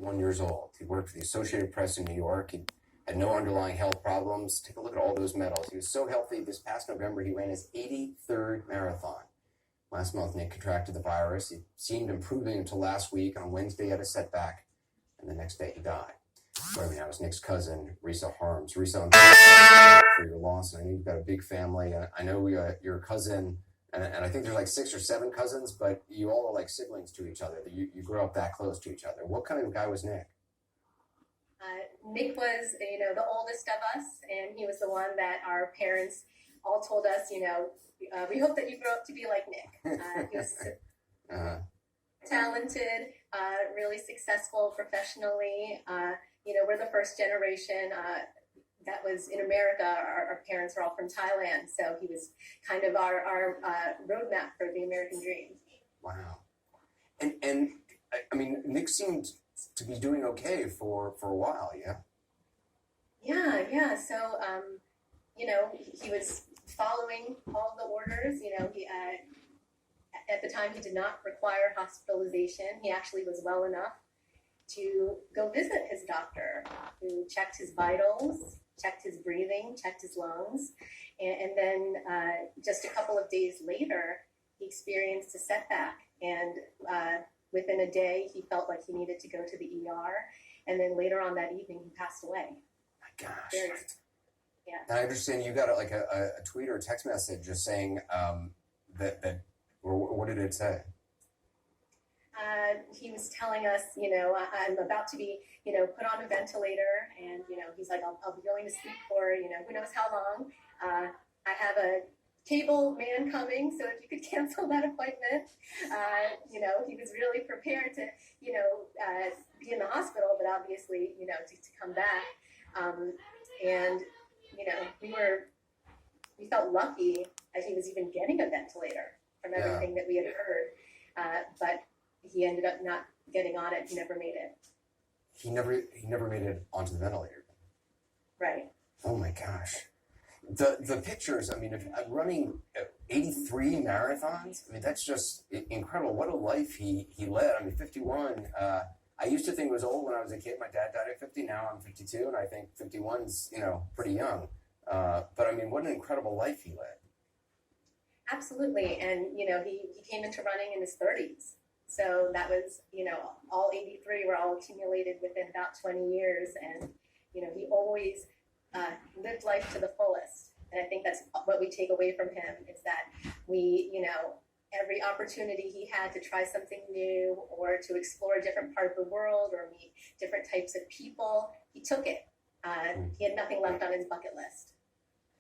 1 years old. He worked for the Associated Press in New York. He had no underlying health problems. Take a look at all those medals. He was so healthy. This past November, he ran his 83rd marathon. Last month, Nick contracted the virus. He seemed improving until last week. On Wednesday, he had a setback, and the next day, he died. Joining me now is Nick's cousin, Risa Harms. Risa, I'm sorry for your loss. I know you've got a big family. I know you're a cousin, and I think there's like 6 or 7 cousins, but you all are like siblings to each other. You grew up that close to each other. What kind of guy was Nick? Nick was, the oldest of us, and he was the one that our parents all told us, we hope that you grow up to be like Nick. He was talented, really successful professionally. We're the first generation that was in America. Our parents were all from Thailand, so he was kind of our roadmap for the American dream. Wow. And I mean, Nick seemed to be doing okay for a while, yeah? Yeah. So, he was following all the orders. He at the time, he did not require hospitalization. He actually was well enough to go visit his doctor, who checked his vitals, checked his breathing, checked his lungs. And then just a couple of days later, he experienced a setback. And within a day, he felt like he needed to go to the ER. And then later on that evening, he passed away. My gosh. Yeah. And I understand you got a tweet or a text message just saying that what did it say? He was telling us, I'm about to be, put on a ventilator, and, he's like, I'll be going to sleep for, who knows how long. I have a cable man coming, so if you could cancel that appointment. He was really prepared to, be in the hospital, but obviously, to come back. We felt lucky that he was even getting a ventilator from everything that we had heard. But he ended up not getting on it. He never made it. He never made it onto the ventilator. Right. Oh my gosh. The pictures, I mean, running 83 marathons, I mean, that's just incredible. What a life he led. I mean, 51. I used to think it was old when I was a kid. My dad died at 50. Now I'm 52, and I think 51's, pretty young. But I mean, what an incredible life he led. Absolutely. And, he came into running in his 30s. So that was, all 83 were all accumulated within about 20 years. And, he always lived life to the fullest. And I think that's what we take away from him is that we, every opportunity he had to try something new or to explore a different part of the world or meet different types of people, he took it. He had nothing left on his bucket list.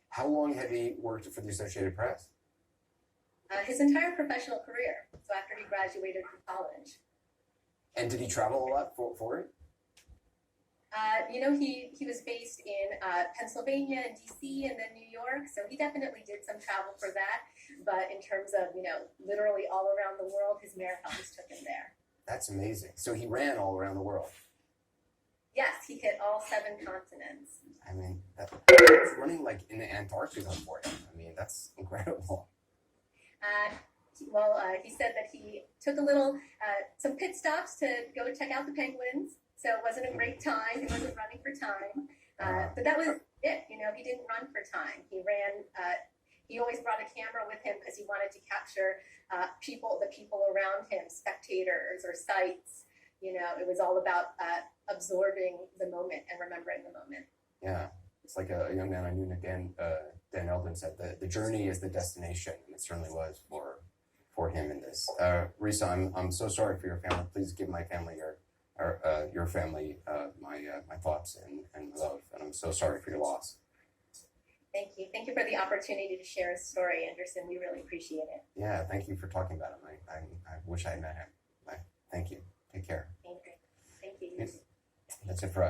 How long had he worked for the Associated Press? His entire professional career. So after he graduated from college. And did he travel a lot for it? He was based in Pennsylvania and DC and then New York. So he definitely did some travel for that. But in terms of, literally all around the world, his marathons took him there. That's amazing. So he ran all around the world. Yes, he hit all 7 continents. I mean, that's running like in Antarctica for him. I mean, that's incredible. He said that he took some pit stops to go check out the penguins. So it wasn't a great time. He wasn't running for time. But that was it. He didn't run for time. He ran. He always brought a camera with him because he wanted to capture the people around him, spectators or sights. It was all about absorbing the moment and remembering the moment. Yeah. It's like a young man I knew, Dan Eldon, said the journey is the destination, and it certainly was for him in this. Risa, I'm so sorry for your family. Please give my family your family my thoughts and love, and I'm so sorry for your loss. Thank you. Thank you for the opportunity to share his story, Anderson. We really appreciate it. Yeah, thank you for talking about him. I wish I had met him. Thank you. Take care. Thank you. That's it for us.